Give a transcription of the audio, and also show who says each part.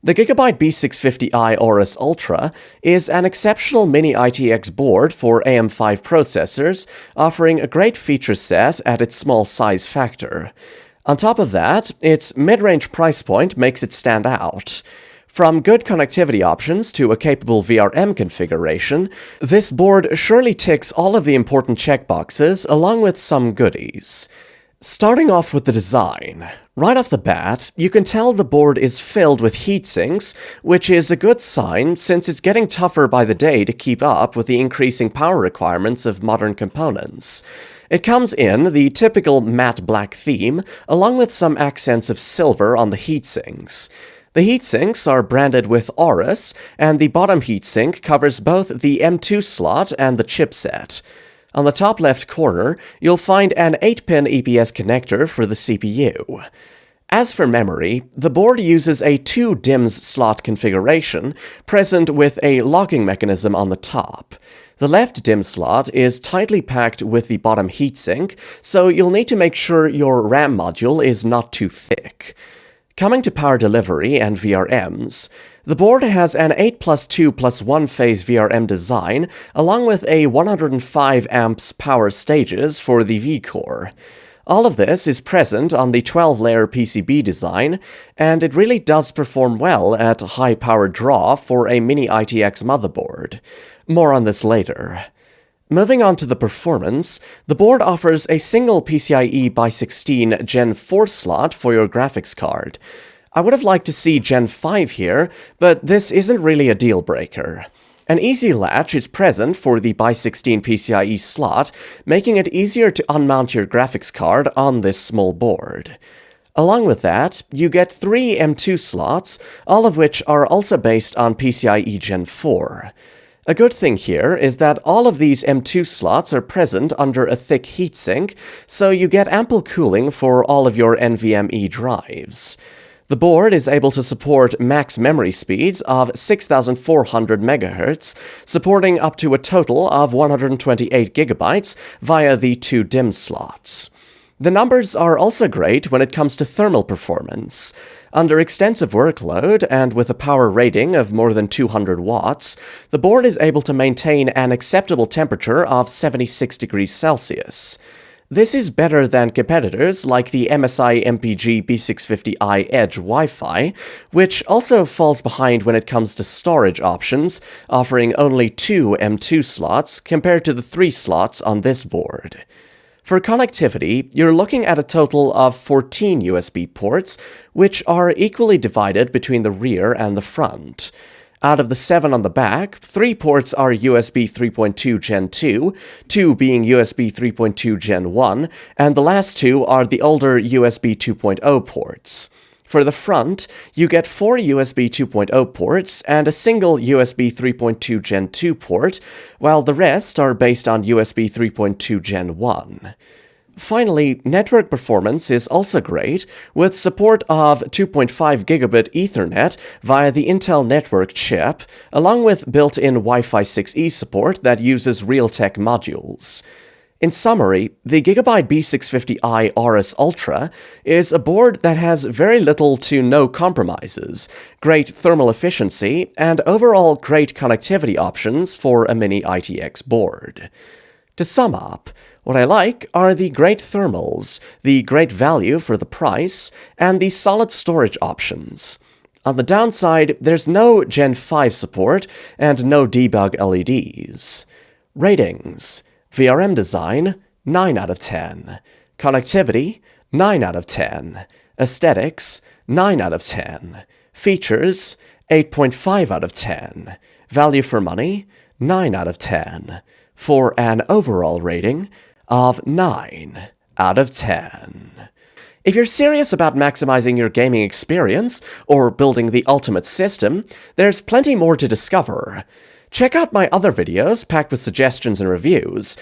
Speaker 1: The GIGABYTE B650I AORUS Ultra is an exceptional mini-ITX board for AM5 processors, offering a great feature set at its small size factor. On top of that, its mid-range price point makes it stand out. From good connectivity options to a capable VRM configuration, this board surely ticks all of the important checkboxes along with some goodies. Starting off with the design, right off the bat, you can tell the board is filled with heatsinks, which is a good sign since it's getting tougher by the day to keep up with the increasing power requirements of modern components. It comes in the typical matte black theme, along with some accents of silver on the heatsinks. The heatsinks are branded with AORUS, and the bottom heatsink covers both the M2 slot and the chipset. On the top left corner, you'll find an 8-pin EPS connector for the CPU. As for memory, the board uses a 2 DIMMs slot configuration, present with a locking mechanism on the top. The left DIMM slot is tightly packed with the bottom heatsink, so you'll need to make sure your RAM module is not too thick. Coming to power delivery and VRMs, the board has an 8+2+1 phase VRM design, along with a 105 amps power stages for the V-core. All of this is present on the 12-layer PCB design, and it really does perform well at high power draw for a mini-ITX motherboard. More on this later. Moving on to the performance, the board offers a single PCIe x 16 Gen 4 slot for your graphics card. I would have liked to see Gen 5 here, but this isn't really a deal breaker. An easy latch is present for the x 16 PCIe slot, making it easier to unmount your graphics card on this small board. Along with that, you get 3 M2 slots, all of which are also based on PCIe Gen 4. A good thing here is that all of these M2 slots are present under a thick heatsink, so you get ample cooling for all of your NVMe drives. The board is able to support max memory speeds of 6,400 MHz, supporting up to a total of 128 GB via the 2 DIMM slots. The numbers are also great when it comes to thermal performance. Under extensive workload, and with a power rating of more than 200 watts, the board is able to maintain an acceptable temperature of 76 degrees Celsius. This is better than competitors like the MSI MPG B650i Edge Wi-Fi, which also falls behind when it comes to storage options, offering only 2 M2 slots compared to the 3 slots on this board. For connectivity, you're looking at a total of 14 USB ports, which are equally divided between the rear and the front. Out of the 7 on the back, 3 ports are USB 3.2 Gen 2, 2 being USB 3.2 Gen 1, and the last 2 are the older USB 2.0 ports. For the front, you get 4 USB 2.0 ports and a single USB 3.2 Gen 2 port, while the rest are based on USB 3.2 Gen 1. Finally, network performance is also great, with support of 2.5 gigabit Ethernet via the Intel network chip, along with built-in Wi-Fi 6E support that uses Realtek modules. In summary, the GIGABYTE B650I AORUS Ultra is a board that has very little to no compromises, great thermal efficiency, and overall great connectivity options for a mini-ITX board. To sum up, what I like are the great thermals, the great value for the price, and the solid storage options. On the downside, there's no Gen 5 support and no debug LEDs. Ratings: VRM design, 9 out of 10. Connectivity, 9 out of 10. Aesthetics, 9 out of 10. Features, 8.5 out of 10. Value for money, 9 out of 10. For an overall rating of 9 out of 10. If you're serious about maximizing your gaming experience or building the ultimate system, there's plenty more to discover. Check out my other videos packed with suggestions and reviews.